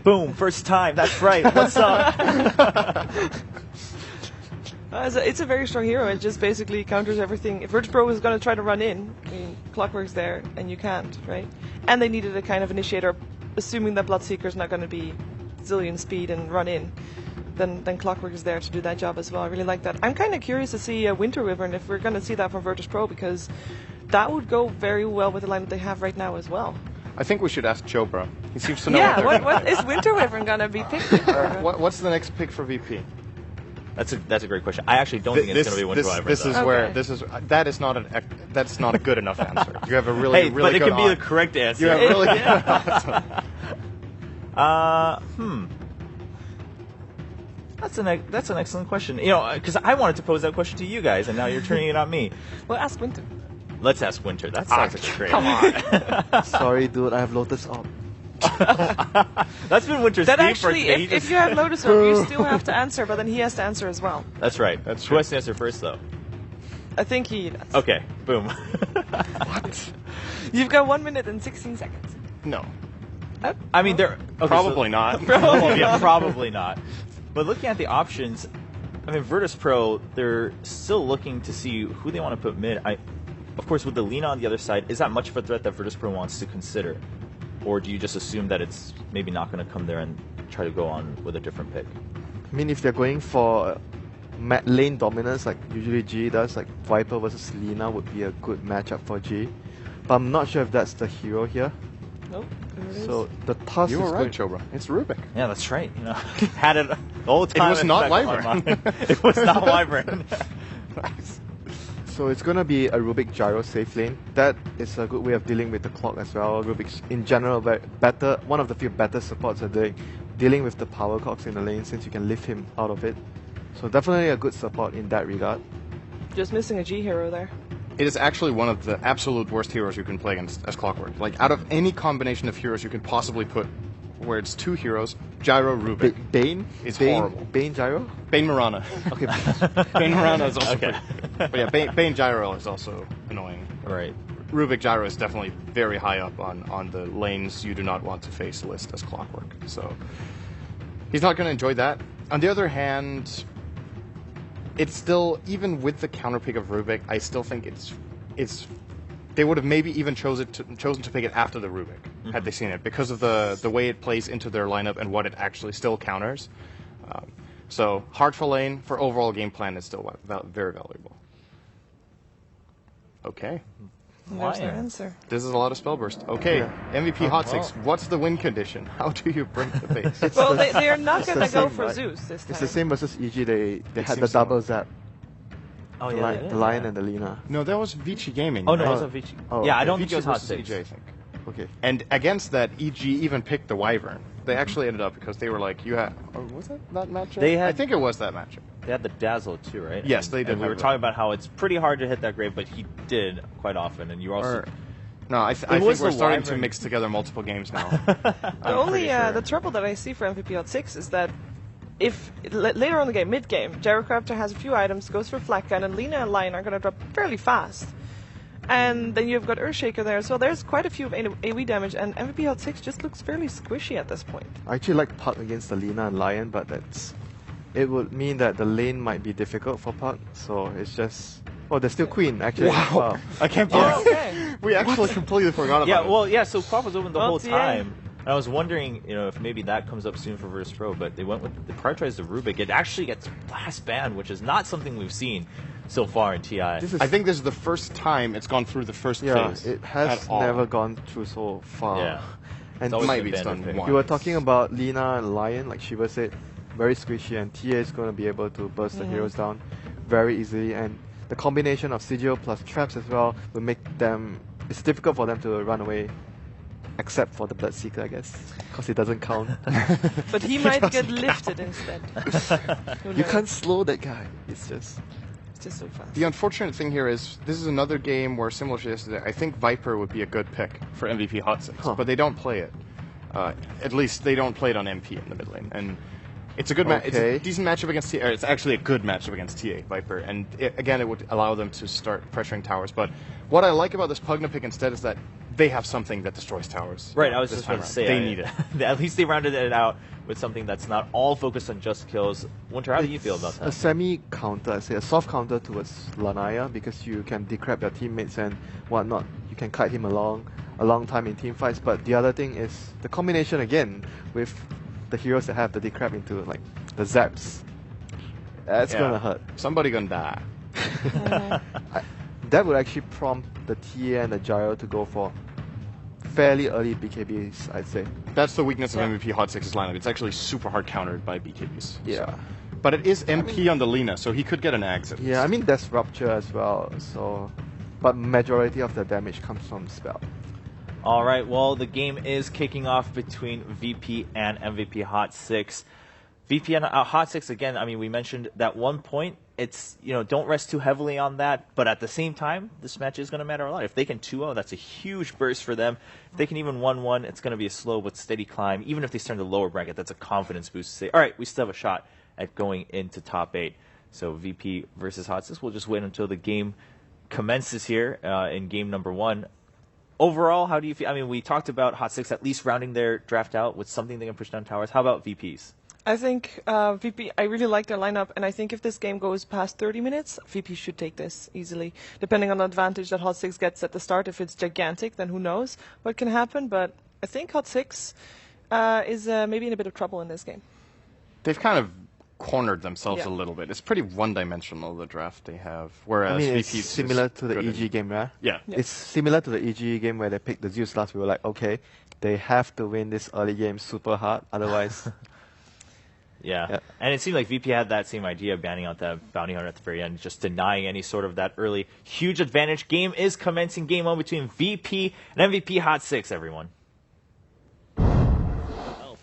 Boom, first time. That's right. What's up? It's a very strong hero. It just basically counters everything. If Virtus Pro is going to try to run in, I mean, Clockwork's there, and you can't, right? And they needed a kind of initiator, assuming that Bloodseeker's not going to be zillion speed and run in. Then Clockwork is there to do that job as well. I really like that. I'm kind of curious to see Winter Wyvern, if we're going to see that from Virtus Pro, because that would go very well with the line that they have right now as well. I think we should ask Chobra. He seems to know. Yeah, what is Winter Wyvern going to be picked? What's the next pick for VP? That's a great question. I actually don't think it's going to be Winter Wyvern. That's not a good enough answer. You have a really but it good can be the correct answer. You have really good That's an excellent question. You know, because I wanted to pose that question to you guys, and now you're turning it on me. Well, ask Winter. Let's ask Winter. That sounds like a great. Come on. Sorry, dude. I have Lotus Orb. That's been Winter's That theme actually, for today. if you have Lotus Orb, you still have to answer, but then he has to answer as well. That's right. Who has to answer first, though? I think he does. Okay, boom. What? You've got 1 minute and 16 seconds. No. I mean, Probably not. Probably not. But looking at the options, I mean, Virtus Pro, they're still looking to see who they want to put mid. Of course, with the Lina on the other side, is that much of a threat that Virtus Pro wants to consider? Or do you just assume that it's maybe not going to come there and try to go on with a different pick? I mean, if they're going for lane dominance, like usually G does, like Viper versus Lina would be a good matchup for G. But I'm not sure if that's the hero here. Nope. So the task You were is right, going... Chobra. It's Rubik. Yeah, that's right. You know, had it the whole time. It was not Wyvern. It was not Wyvern. So it's going to be a Rubik Gyro safe lane. That is a good way of dealing with the clock as well. Rubik's in general better, one of the few better supports are dealing with the power cogs in the lane, since you can lift him out of it. So definitely a good support in that regard. Just missing a G hero there. It is actually one of the absolute worst heroes you can play against as Clockwork. Like, out of any combination of heroes you can possibly put, where it's two heroes, Gyro, Rubik. Bane? Is horrible. Bane Gyro? Bane Marana. Okay. Bane Marana is also Okay. But yeah, Bane Gyro is also annoying. Right. Rubik Gyro is definitely very high up on the lanes you do not want to face list as Clockwork. So he's not going to enjoy that. On the other hand, it's still, even with the counter pick of Rubik, I still think it's they would have maybe even chosen to pick it after the Rubik, had they seen it, because of the way it plays into their lineup and what it actually still counters. So hard for lane, for overall game plan, is still very valuable. Okay. There's their answer. This is a lot of spell burst. Okay, Yeah. MVP hot takes. What's the win condition? How do you break the base? Well, they are not going to go same, for right? Zeus this time. It's the same versus EG. They had the seems so. double zap. Oh the, yeah, li- the Lion and the Lina. No, that was Vici Gaming. Oh no, right? it wasn't Vici. Oh, yeah, okay. I don't think Vici it was hot versus takes. EG, I think. Okay. And against that, EG even picked the Wyvern. They actually ended up, because they were like, you had... Or was that matchup? I think it was that matchup. They had the Dazzle too, right? Yes, they did And we have were that. talking about how it's pretty hard to hit that grave, but he did quite often, and you also. No, I think was we're the starting to Wyvern. mix together multiple games now. The only the trouble that I see for MVP Hot 6 is that if later on in the game, mid-game, Gyrocopter has a few items, goes for Flak Gun, and Lina and Lion are going to drop fairly fast. And then you've got Earthshaker there, so there's quite a few of AoE damage, and MVP Hot 6 just looks fairly squishy at this point. I actually like Puck against the Lina and Lion, but it would mean that the lane might be difficult for Puck, so it's just... Oh, there's still Queen, actually. Wow. I can't believe Okay. we actually completely forgot about it. Well, yeah. So Quap was open the Well, whole TA. time. And I was wondering, if maybe that comes up soon for Virtus Pro, but they prioritized the Rubik. It actually gets blast banned, which is not something we've seen so far in TI. I think this is the first time it's gone through the first phase. it has at all. never gone through so far. Yeah. And always might been be banned done with once. you were talking about Lina and Lion, like Shiva said, very squishy, and TA is going to be able to burst the heroes down very easily, and the combination of Sigil plus traps as well will make them... It's difficult for them to run away, except for the Bloodseeker, I guess, because it doesn't count. But he might get lifted instead. Who You knows? can't slow that guy. It's just... It's just so fast. The unfortunate thing here is this is another game where, similar to yesterday, I think Viper would be a good pick for MVP Hot 6, but they don't play it. At least they don't play it on MP in the mid lane. And it's a good it's a decent matchup against TA. Or it's actually a good matchup against TA, Viper. And again, it would allow them to start pressuring towers. But what I like about this Pugna pick instead is that they have something that destroys towers. Right, I was this just about time to say. around. They need it. At least they rounded it out with something that's not all focused on just kills. Winter, how do you feel about A that? semi-counter, I say, a soft counter towards Lanaya because you can decrep your teammates and whatnot. You can kite him along a long time in team fights. But the other thing is the combination again with the heroes that have the decrep into like the zaps. That's Yeah. gonna hurt. Somebody gonna die. That would actually prompt the TA and the Gyro to go for fairly early BKBs, I'd say. That's the weakness of Yeah. MVP Hot 6's lineup. It's actually super hard countered by BKBs. Yeah. But it is MP on the Lina, so he could get an axe. at Yeah, I least. mean there's Rupture as well, so but majority of the damage comes from spell. All right, well, the game is kicking off between VP and MVP Hot 6. VP and Hot 6, again, I mean, we mentioned that one point. It's, don't rest too heavily on that. But at the same time, this match is going to matter a lot. If they can 2-0, that's a huge burst for them. If they can even 1-1, it's going to be a slow but steady climb. Even if they start in the lower bracket, that's a confidence boost to say, all right, we still have a shot at going into top 8. So VP versus Hot 6, we'll just wait until the game commences here in game number 1. Overall, how do you feel? I mean, we talked about Hot 6 at least rounding their draft out with something they can push down towers. How about VPs? I think VP, I really like their lineup, and I think if this game goes past 30 minutes, VP should take this easily. Depending on the advantage that Hot 6 gets at the start, if it's gigantic, then who knows what can happen. But I think Hot 6 is maybe in a bit of trouble in this game. They've kind of cornered themselves Yeah. a little bit. It's pretty one-dimensional, the draft they have. Whereas I mean, VP's it's similar to the good EG game, right? Yeah. Yeah. It's similar to the EG game where they picked the Zeus last. We were like, okay, they have to win this early game super hard, otherwise. Yeah. Yeah. And it seemed like VP had that same idea, banning out that bounty hunter at the very end, just denying any sort of that early huge advantage. Game is commencing. Game 1 between VP and MVP Hot 6, everyone.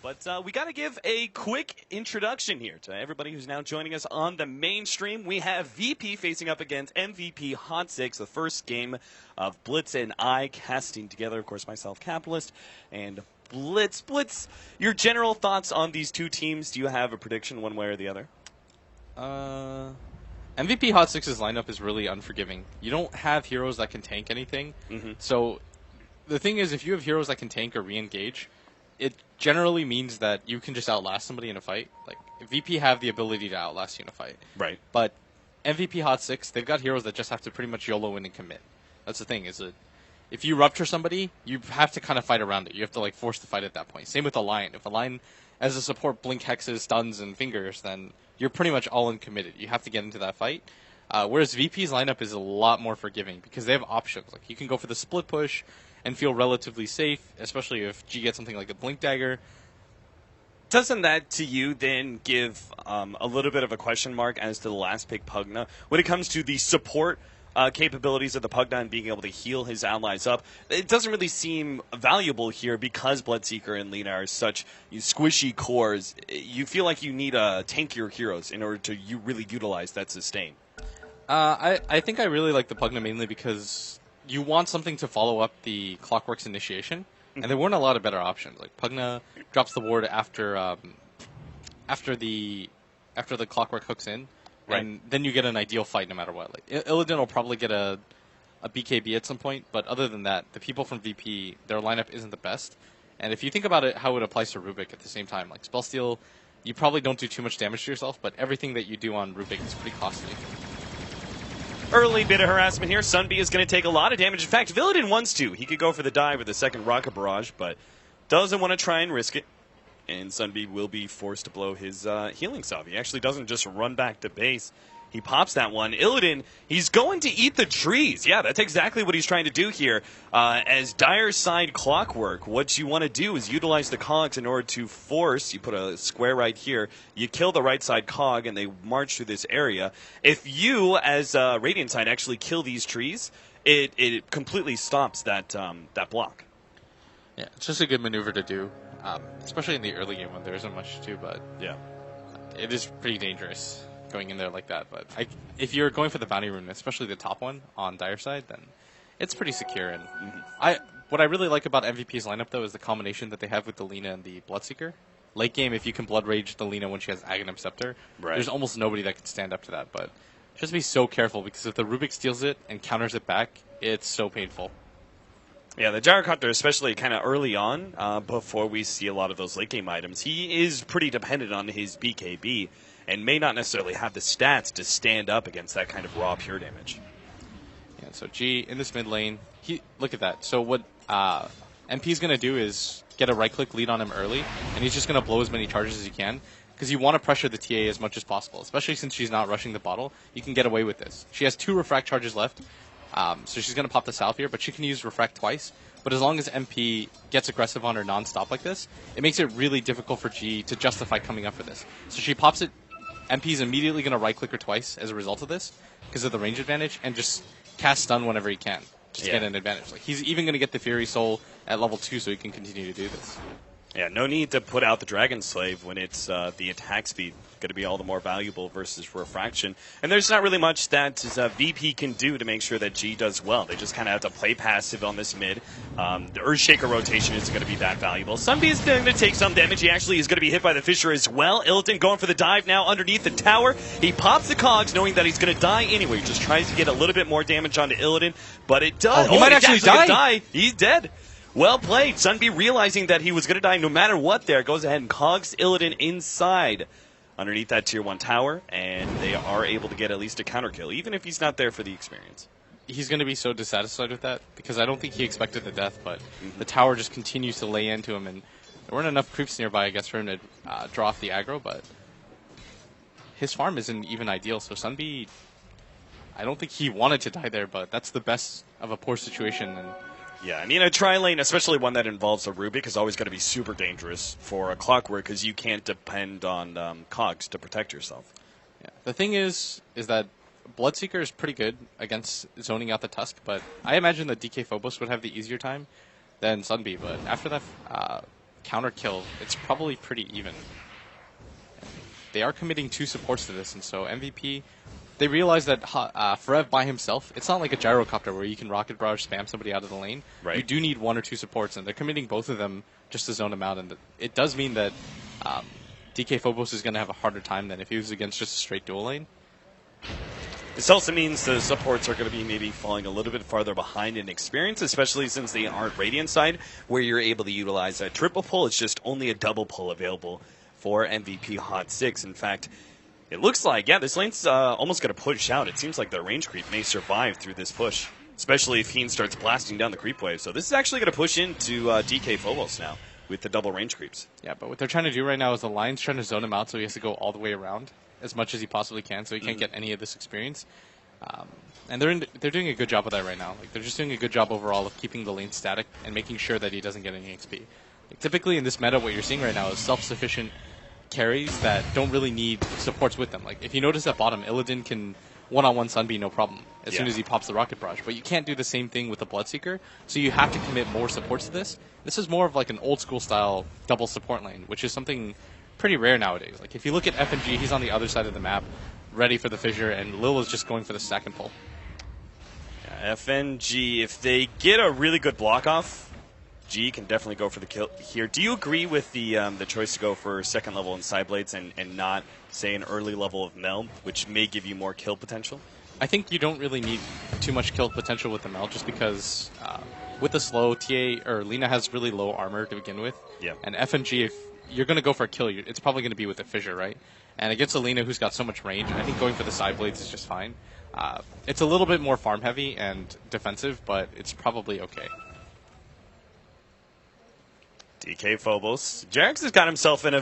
But we got to give a quick introduction here to everybody who's now joining us on the main stream. We have VP facing up against MVP Hot 6, the first game of Blitz and I casting together, of course, myself, Capitalist, and Blitz. Blitz, your general thoughts on these two teams? Do you have a prediction one way or the other? MVP Hot 6's lineup is really unforgiving. You don't have heroes that can tank anything. So the thing is, if you have heroes that can tank or re-engage, it generally means that you can just outlast somebody in a fight. Like, VP have the ability to outlast you in a fight. Right. But MVP Hot 6, they've got heroes that just have to pretty much YOLO in and commit. That's the thing, is that if you rupture somebody, you have to kind of fight around it. You have to, like, force the fight at that point. Same with a Lion. If a Lion, as a support, blink hexes, stuns, and fingers, then you're pretty much all in committed. You have to get into that fight. Whereas VP's lineup is a lot more forgiving because they have options. Like, you can go for the split push and feel relatively safe, especially if G gets something like a blink dagger. Doesn't that, to you, then give a little bit of a question mark as to the last pick, Pugna? When it comes to the support capabilities of the Pugna and being able to heal his allies up, it doesn't really seem valuable here because Bloodseeker and Lina are such squishy cores. You feel like you need to tank your heroes in order to really utilize that sustain. I think I really like the Pugna mainly because you want something to follow up the Clockwork's initiation, and there weren't a lot of better options. Like, Pugna drops the ward after the Clockwork hooks in, and then you get an ideal fight no matter what. Like, Illidan will probably get a BKB at some point, but other than that, the people from VP, their lineup isn't the best. And if you think about it, how it applies to Rubik at the same time, like Spellsteal, you probably don't do too much damage to yourself, but everything that you do on Rubik is pretty costly. Early bit of harassment here. Sunby is going to take a lot of damage. In fact, Villadin wants to. He could go for the dive with the second rocket barrage, but doesn't want to try and risk it. And Sunby will be forced to blow his healing salve. He actually doesn't just run back to base. He pops that one. Illidan, he's going to eat the trees. Yeah, that's exactly what he's trying to do here. As Dire's side Clockwork, what you want to do is utilize the cogs in order to force, you put a square right here, you kill the right side cog, and they march through this area. If you, as Radiant side, actually kill these trees, it completely stops that block. Yeah, it's just a good maneuver to do, especially in the early game when there isn't much to do, but Yeah. it is pretty dangerous going in there like that. But if you're going for the bounty rune, especially the top one on Dire side, then it's pretty secure. And what I really like about MVP's lineup, though, is the combination that they have with the Lina and the Bloodseeker. Late game, if you can Blood Rage the Lina when she has Aghanim Scepter, there's almost nobody that can stand up to that. But just be so careful, because if the Rubik steals it and counters it back, it's so painful. Yeah, the Gyrocopter, especially kind of early on, before we see a lot of those late game items, he is pretty dependent on his BKB and may not necessarily have the stats to stand up against that kind of raw pure damage. Yeah, so G in this mid lane, look at that. So what MP is going to do is get a right-click lead on him early, and he's just going to blow as many charges as he can, because you want to pressure the TA as much as possible, especially since she's not rushing the bottle. You can get away with this. She has 2 refract charges left, so she's going to pop the Salve here, but she can use refract twice. But as long as MP gets aggressive on her non-stop like this, it makes it really difficult for G to justify coming up for this. So she pops it, MP's immediately going to right-click her twice as a result of this, because of the range advantage, and just cast stun whenever he can, just to get an advantage. Like, he's even going to get the Fury Soul at level 2 so he can continue to do this. Yeah, no need to put out the Dragon Slave when it's the attack speed going to be all the more valuable versus Refraction. And there's not really much that VP can do to make sure that G does well. They just kind of have to play passive on this mid. The Earthshaker rotation isn't going to be that valuable. Sunbeam is going to take some damage. He actually is going to be hit by the Fissure as well. Illidan going for the dive now underneath the tower. He pops the cogs knowing that he's going to die anyway. He just tries to get a little bit more damage onto Illidan, but it does. Oh, he might actually die. He's dead. Well played. Sunbeam realizing that he was going to die no matter what there, goes ahead and cogs Illidan inside underneath that tier 1 tower, and they are able to get at least a counter kill, even if he's not there for the experience. He's going to be so dissatisfied with that, because I don't think he expected the death, but the tower just continues to lay into him, and there weren't enough creeps nearby, I guess, for him to draw off the aggro, but his farm isn't even ideal, so Sunbeam, I don't think he wanted to die there, but that's the best of a poor situation. And yeah, I mean, a tri-lane, especially one that involves a Rubik, is always going to be super dangerous for a Clockwork because you can't depend on cogs to protect yourself. Yeah. The thing is that Bloodseeker is pretty good against zoning out the Tusk, but I imagine that DK Phobos would have the easier time than Sunbeam, but after that counter kill, it's probably pretty even. They are committing 2 supports to this, and so MVP... They realize that Forev by himself, it's not like a Gyrocopter where you can Rocket Barrage spam somebody out of the lane. Right. You do need 1 or 2 supports, and they're committing both of them just to zone them out. And it does mean that DK Phobos is going to have a harder time than if he was against just a straight dual lane. This also means the supports are going to be maybe falling a little bit farther behind in experience, especially since they aren't Radiant side, where you're able to utilize a triple pull. It's just only a double pull available for MVP Hot 6. In fact, it looks like, yeah, this lane's almost going to push out. It seems like the range creep may survive through this push, especially if Heen starts blasting down the creep wave. So this is actually going to push into DK Phobos now with the double range creeps. Yeah, but what they're trying to do right now is the line's trying to zone him out, so he has to go all the way around as much as he possibly can, so he can't get any of this experience. And they're doing a good job of that right now. Like, they're just doing a good job overall of keeping the lane static and making sure that he doesn't get any XP. Like, typically in this meta, what you're seeing right now is self-sufficient carries that don't really need supports with them. Like, if you notice at bottom, Illidan can one-on-one Sunbeam no problem as soon as he pops the Rocket Barrage, but you can't do the same thing with the Bloodseeker, so you have to commit more supports to this. This is more of like an old-school style double support lane, which is something pretty rare nowadays. Like, if you look at FNG, he's on the other side of the map, ready for the fissure, and Lil is just going for the stack and pull. Yeah, FNG, if they get a really good block off, G can definitely go for the kill here. Do you agree with the choice to go for second level in Sideblades and not, say, an early level of Meld, which may give you more kill potential? I think you don't really need too much kill potential with the Meld, just because with the slow, TA or Lina has really low armor to begin with. Yeah. And FNG, if you're going to go for a kill, it's probably going to be with the Fissure, right? And against Alina, who's got so much range, I think going for the Sideblades is just fine. It's a little bit more farm heavy and defensive, but it's probably okay. DK Phobos. Jarex has got himself in a